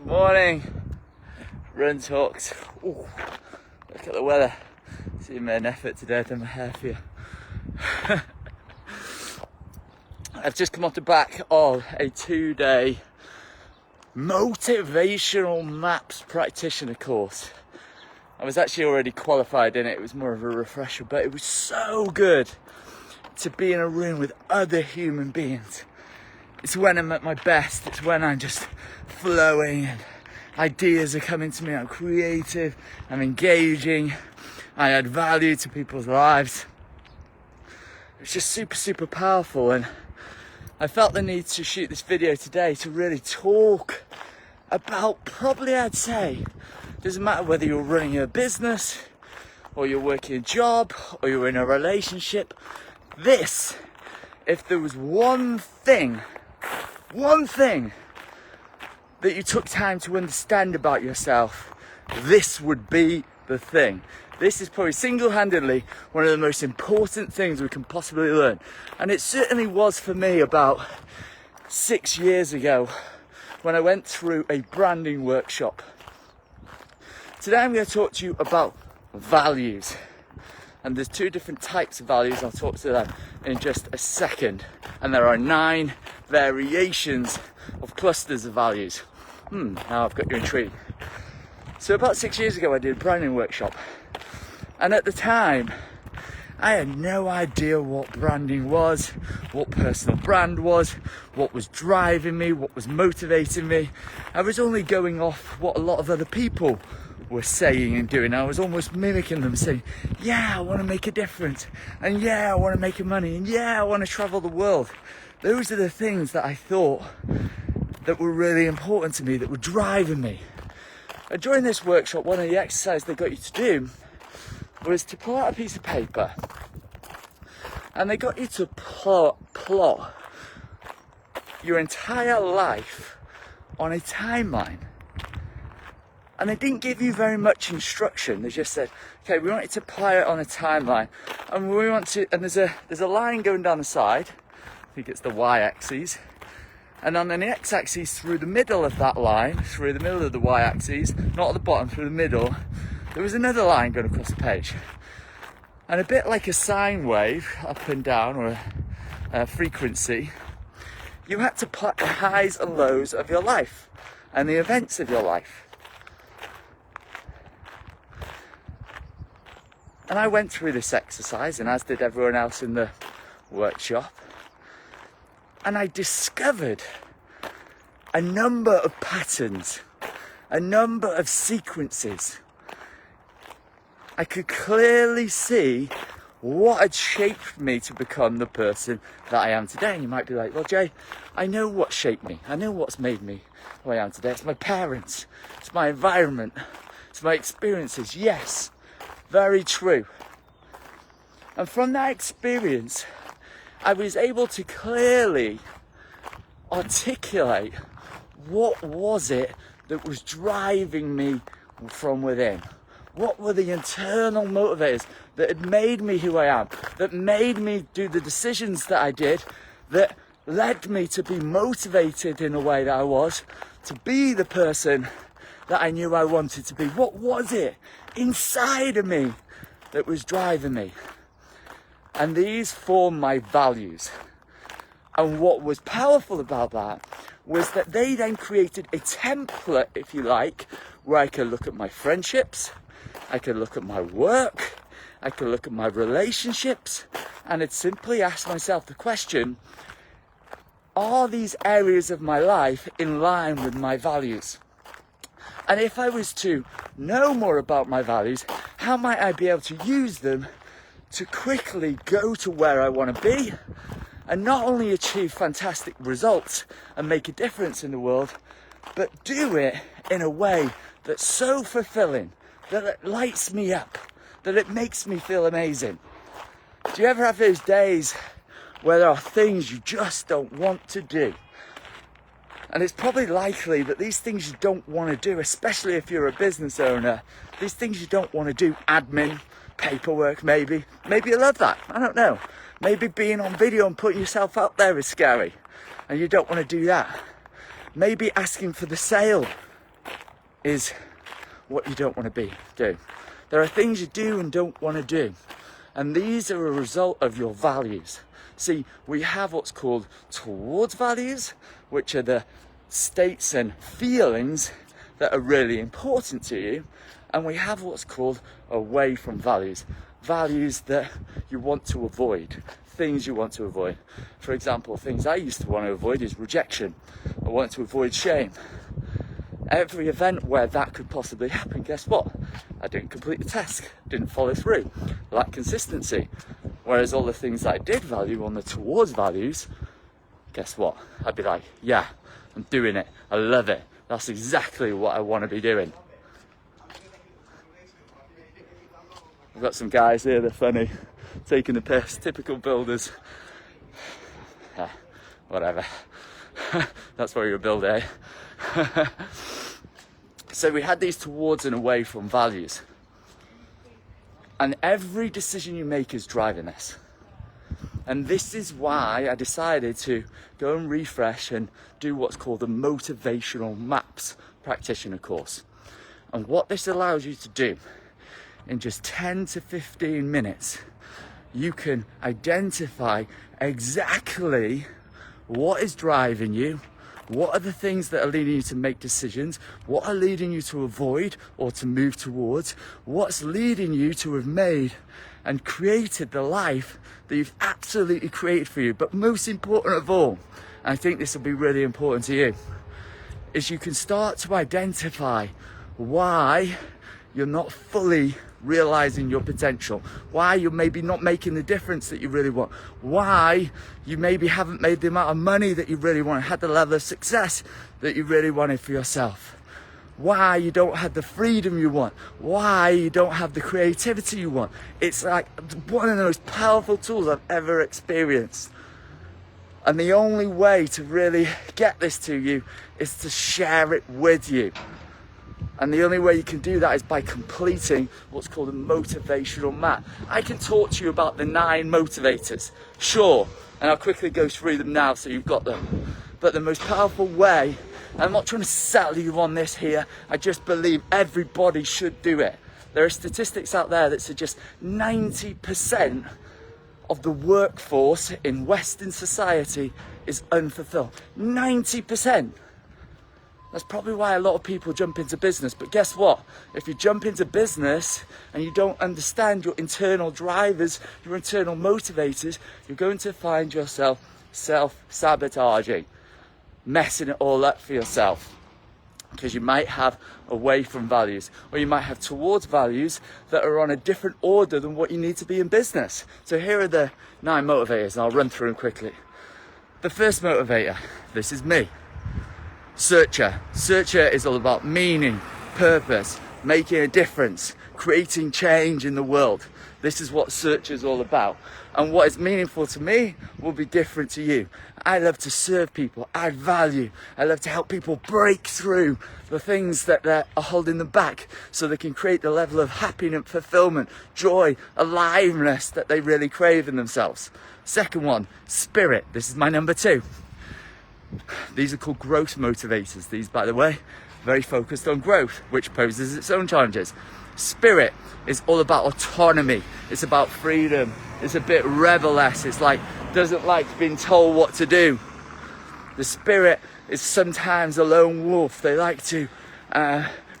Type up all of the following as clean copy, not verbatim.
Morning, run talks. Ooh, look at the weather. See, I made an effort today. I've done my hair for you. I've just come off the back of a 2-day motivational maps practitioner course. I was actually already qualified in it. It was more of a refresher, but it was so good to be in a room with other human beings. It's when I'm at my best. It's when I'm just flowing and ideas are coming to me. I'm creative, I'm engaging, I add value to people's lives. It's just super powerful, and I felt the need to shoot this video today to really talk about, probably I'd say, doesn't matter whether you're running a business or you're working a job or you're in a relationship. This, if there was one thing that you took time to understand about yourself, this would be the thing. This is probably single-handedly one of the most important things we can possibly learn. And it certainly was for me about 6 years ago when I went through a branding workshop. Today I'm going to talk to you about values. And there's 2 different types of values. I'll talk to them in just a second. And there are 9 variations of clusters of values. Now I've got you intrigued. So about 6 years ago I did a branding workshop. And at the time, I had no idea what branding was, what personal brand was, what was driving me, what was motivating me. I was only going off what a lot of other people were saying and doing. I was almost mimicking them, saying, yeah, I want to make a difference, and yeah, I want to make money, and yeah, I want to travel the world. Those are the things that I thought that were really important to me, that were driving me. And during this workshop, one of the exercises they got you to do was to pull out a piece of paper, and they got you to plot your entire life on a timeline. And they didn't give you very much instruction. They just said, okay, we want you to plot it on a timeline, and we want to, and there's a line going down the side. I think it's the y-axis. And on the x-axis, through the middle of that line, through the middle of the y-axis, not at the bottom, through the middle, there was another line going across the page. And a bit like a sine wave, up and down, or a frequency, you had to plot the highs and lows of your life and the events of your life. And I went through this exercise, and as did everyone else in the workshop, and I discovered a number of patterns, a number of sequences. I could clearly see what had shaped me to become the person that I am today. And you might be like, well, Jay, I know what shaped me. I know what's made me who I am today. It's my parents. It's my environment. It's my experiences. Yes, very true. And from that experience, I was able to clearly articulate what was it that was driving me from within. What were the internal motivators that had made me who I am, that made me do the decisions that I did, that led me to be motivated in a way that I was, to be the person that I knew I wanted to be? What was it inside of me that was driving me? And these form my values. And what was powerful about that was that they then created a template, if you like, where I could look at my friendships, I could look at my work, I could look at my relationships, and I'd simply ask myself the question, are these areas of my life in line with my values? And if I was to know more about my values, how might I be able to use them to quickly go to where I want to be, and not only achieve fantastic results and make a difference in the world, but do it in a way that's so fulfilling, that it lights me up, that it makes me feel amazing. Do you ever have those days where there are things you just don't want to do? And it's probably likely that these things you don't want to do, especially if you're a business owner, these things you don't want to do, admin, paperwork maybe you love that, I don't know. Maybe being on video and putting yourself out there is scary and you don't want to do that. Maybe asking for the sale is what you don't want to do. There are things you do and don't want to do. And these are a result of your values. See, we have what's called towards values, which are the states and feelings that are really important to you. And we have what's called away from values. Values that you want to avoid, things you want to avoid. For example, things I used to want to avoid is rejection. I want to avoid shame. Every event where that could possibly happen, guess what? I didn't complete the task, didn't follow through, lacked consistency. Whereas all the things that I did value on the towards values, guess what? I'd be like, yeah, I'm doing it, I love it. That's exactly what I want to be doing. I've got some guys here, they're funny, taking the piss, typical builders. Whatever. That's where you're a builder, eh? So we had these towards and away from values. And every decision you make is driving this. And this is why I decided to go and refresh and do what's called the Motivational Maps Practitioner course. And what this allows you to do, in just 10 to 15 minutes, you can identify exactly what is driving you, what are the things that are leading you to make decisions, what are leading you to avoid or to move towards, what's leading you to have made and created the life that you've absolutely created for you. But most important of all, and I think this will be really important to you, is you can start to identify why you're not fully realizing your potential, why you're maybe not making the difference that you really want, why you maybe haven't made the amount of money that you really want, had the level of success that you really wanted for yourself, why you don't have the freedom you want, why you don't have the creativity you want. It's like one of the most powerful tools I've ever experienced. And the only way to really get this to you is to share it with you. And the only way you can do that is by completing what's called a motivational map. I can talk to you about the 9 motivators, sure, and I'll quickly go through them now so you've got them. But the most powerful way, and I'm not trying to settle you on this here, I just believe everybody should do it. There are statistics out there that suggest 90% of the workforce in Western society is unfulfilled. 90%. That's probably why a lot of people jump into business. But guess what? If you jump into business and you don't understand your internal drivers, your internal motivators, you're going to find yourself self-sabotaging, messing it all up for yourself. Because you might have away from values, or you might have towards values that are on a different order than what you need to be in business. So here are the 9 motivators, and I'll run through them quickly. The first motivator, this is me. Searcher. Searcher is all about meaning, purpose, making a difference, creating change in the world. This is what Searcher is all about. And what is meaningful to me will be different to you. I love to serve people, add value. I love to help people break through the things that are holding them back so they can create the level of happiness, fulfillment, joy, aliveness that they really crave in themselves. Second one, spirit. This is my number 2. These are called growth motivators. These, by the way, very focused on growth, which poses its own challenges. Spirit is all about autonomy. It's about freedom. It's a bit rebel-esque. It's like, doesn't like being told what to do. The spirit is sometimes a lone wolf. They like to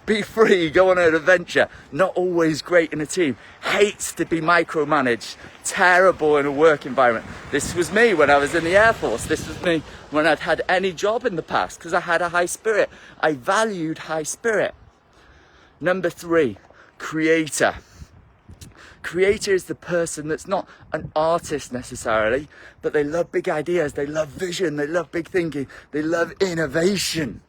be free, go on an adventure. Not always great in a team. Hates to be micromanaged. Terrible in a work environment. This was me when I was in the Air Force. This was me when I'd had any job in the past, because I had a high spirit. I valued high spirit. Number 3, creator. Creator is the person that's not an artist necessarily, but they love big ideas, they love vision, they love big thinking, they love innovation.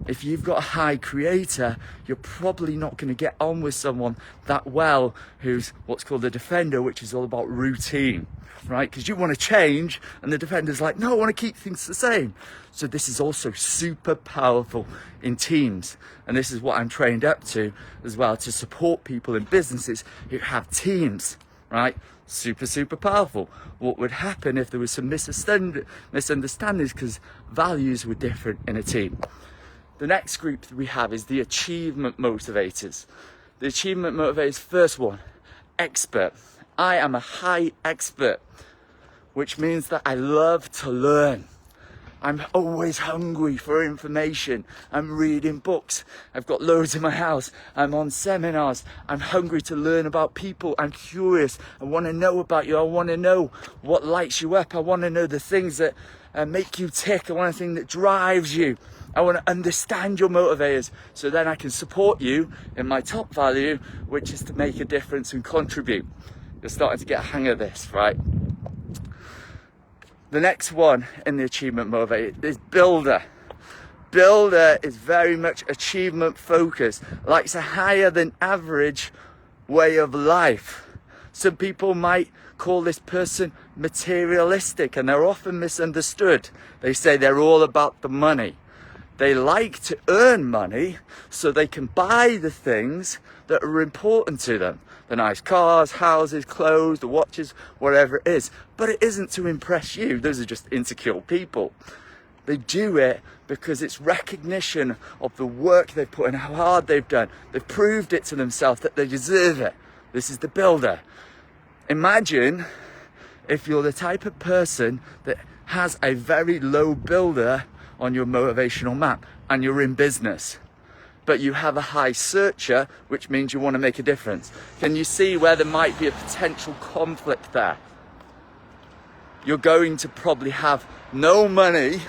If you've got a high creator, you're probably not going to get on with someone that well who's what's called a defender, which is all about routine, right? Because you want to change, and the defender's like, no, I want to keep things the same. So this is also super powerful in teams. And this is what I'm trained up to as well, to support people in businesses who have teams, right? Super, super powerful. What would happen if there was some misunderstandings because values were different in a team? The next group that we have is the achievement motivators. The achievement motivators, first one, expert. I am a high expert, which means that I love to learn. I'm always hungry for information. I'm reading books. I've got loads in my house. I'm on seminars. I'm hungry to learn about people. I'm curious. I want to know about you. I want to know what lights you up. I want to know the things that make you tick. I want a thing that drives you. I want to understand your motivators so then I can support you in my top value, which is to make a difference and contribute. You're starting to get a hang of this, right? The next one in the achievement motivator is builder. Builder is very much achievement focused, likes a higher than average way of life. Some people might call this person materialistic, and they're often misunderstood. They say they're all about the money. They like to earn money so they can buy the things that are important to them. The nice cars, houses, clothes, the watches, whatever it is. But it isn't to impress you. Those are just insecure people. They do it because it's recognition of the work they've put in, how hard they've done. They've proved it to themselves that they deserve it. This is the builder. Imagine if you're the type of person that has a very low builder on your motivational map and you're in business, but you have a high searcher, which means you want to make a difference. Can you see where there might be a potential conflict there? You're going to probably have no money.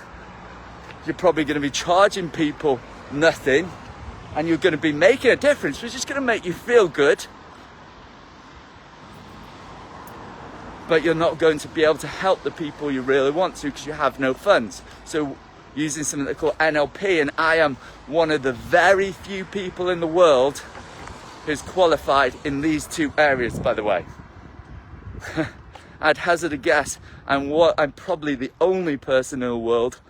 You're probably going to be charging people nothing, and you're going to be making a difference, which is going to make you feel good. But you're not going to be able to help the people you really want to because you have no funds. So using something they call NLP, and I am one of the very few people in the world who's qualified in these two areas, by the way. I'd hazard a guess, I'm probably the only person in the world,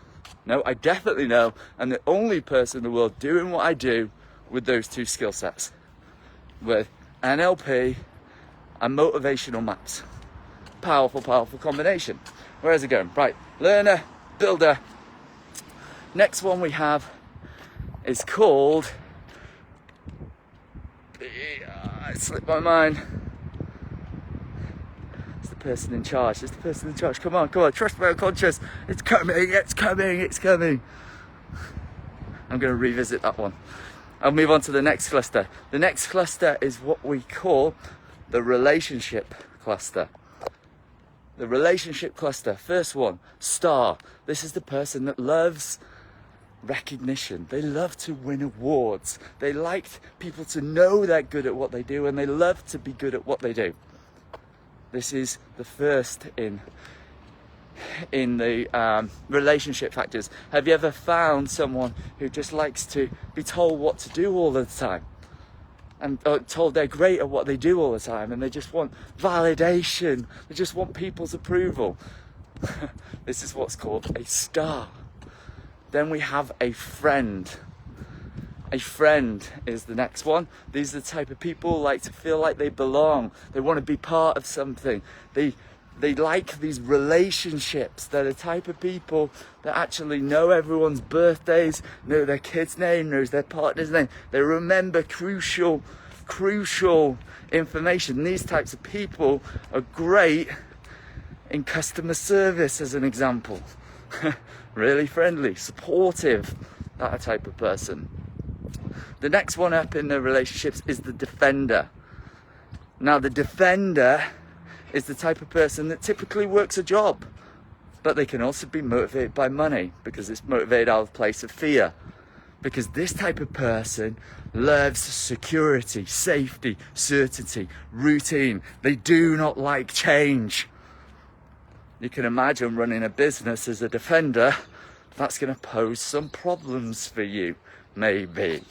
no, I definitely know, I'm the only person in the world doing what I do with those two skill sets, with NLP and motivational maps. Powerful, powerful combination. Where's it going? Right, learner, builder. Next one we have is called, it slipped my mind. It's the person in charge. It's the person in charge. Come on, trust my unconscious. It's coming, it's coming, it's coming. I'm going to revisit that one. I'll move on to the next cluster. The next cluster is what we call the relationship cluster. The relationship cluster, first one, star. This is the person that loves recognition. They love to win awards. They like people to know they're good at what they do, and they love to be good at what they do. This is the first in the relationship factors. Have you ever found someone who just likes to be told what to do all the time? And told they're great at what they do all the time, and they just want validation. They just want people's approval. This is what's called a star. Then we have a friend. A friend is the next one. These are the type of people who like to feel like they belong. They want to be part of something. They like these relationships. They're the type of people that actually know everyone's birthdays, know their kid's name, knows their partner's name. They remember crucial information. These types of people are great in customer service, as an example. Really friendly, supportive, that type of person. The next one up in the relationships is the defender. Now, the defender is the type of person that typically works a job, but they can also be motivated by money because it's motivated out of a place of fear. Because this type of person loves security, safety, certainty, routine. They do not like change. You can imagine running a business as a defender. That's going to pose some problems for you, maybe.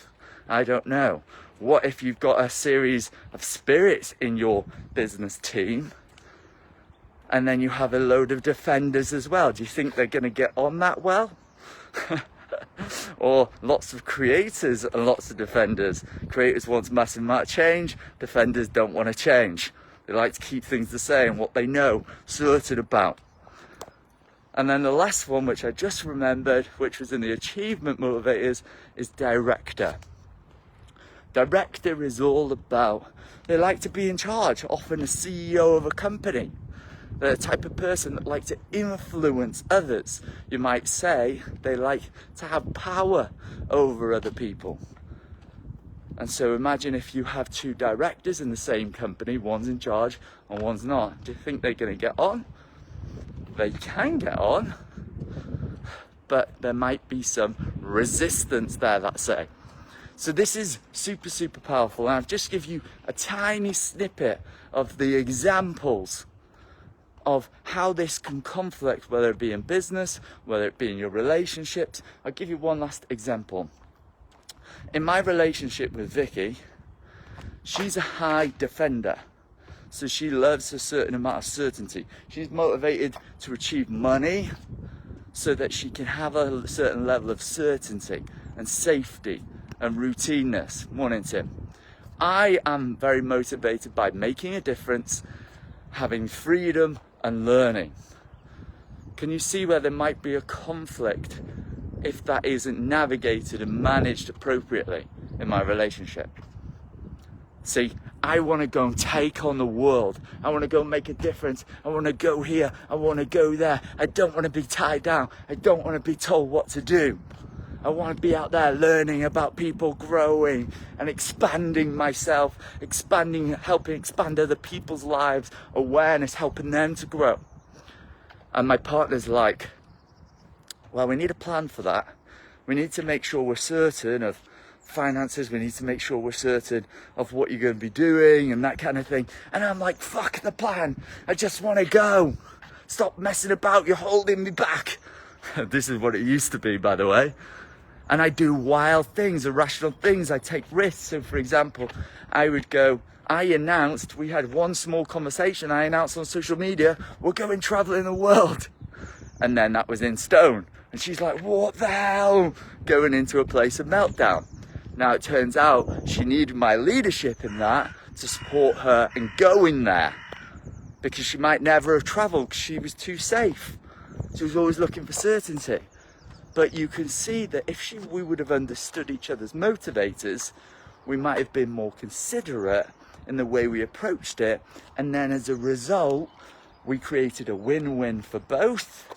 I don't know. What if you've got a series of spirits in your business team, and then you have a load of defenders as well? Do you think they're going to get on that well? Or lots of creators and lots of defenders. Creators want massive amount of change. Defenders don't want to change. They like to keep things the same, what they know, certain about. And then the last one, which I just remembered, which was in the achievement motivators, is director. Director is all about, they like to be in charge, often a CEO of a company. They're the type of person that like to influence others. You might say they like to have power over other people. And so imagine if you have two directors in the same company, one's in charge and one's not. Do you think they're going to get on? They can get on, but there might be some resistance there, let's say. So this is super, super powerful. And I've just give you a tiny snippet of the examples of how this can conflict, whether it be in business, whether it be in your relationships. I'll give you one last example. In my relationship with Vicky, she's a high defender. So she loves a certain amount of certainty. She's motivated to achieve money so that she can have a certain level of certainty and safety and routineness. Morning, Tim. I am very motivated by making a difference, having freedom and learning. Can you see where there might be a conflict if that isn't navigated and managed appropriately in my relationship? See, I want to go and take on the world. I want to go and make a difference. I want to go here. I want to go there. I don't want to be tied down. I don't want to be told what to do. I want to be out there learning about people, growing and expanding myself, helping expand other people's lives, awareness, helping them to grow. And my partner's like, well, we need a plan for that. We need to make sure we're certain of finances. We need to make sure we're certain of what you're going to be doing and that kind of thing. And I'm like, fuck the plan. I just want to go. Stop messing about. You're holding me back. This is what it used to be, by the way. And I do wild things, irrational things. I take risks. So, for example, I announced, we had one small conversation. I announced on social media, we're going traveling the world. And then that was in stone. And she's like, what the hell? Going into a place of meltdown. Now it turns out she needed my leadership in that to support her in going there. Because she might never have traveled because she was too safe. She was always looking for certainty. But you can see that if we would have understood each other's motivators, we might have been more considerate in the way we approached it. And then as a result, we created a win-win for both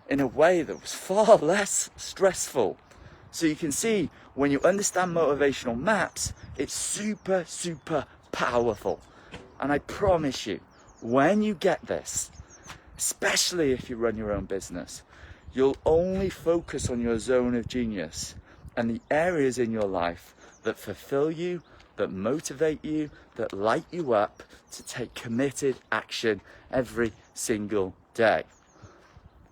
in a way that was far less stressful. So you can see when you understand motivational maps, it's super, super powerful. And I promise you, when you get this, especially if you run your own business, you'll only focus on your zone of genius and the areas in your life that fulfill you, that motivate you, that light you up to take committed action every single day.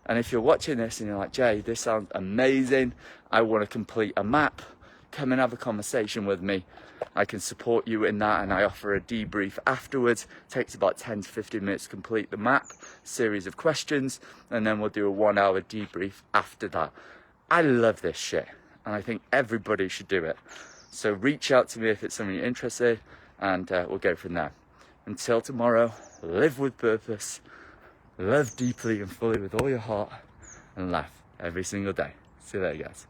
And if you're watching this and you're like, Jay, this sounds amazing, I want to complete a map, come and have a conversation with me. I can support you in that, and I offer a debrief afterwards. It takes about 10 to 15 minutes to complete the map, series of questions, and then we'll do a 1 hour debrief after that. I love this shit, and I think everybody should do it. So reach out to me if it's something you're interested, and we'll go from there. Until tomorrow, live with purpose, love deeply and fully with all your heart, and laugh every single day. See you later, guys.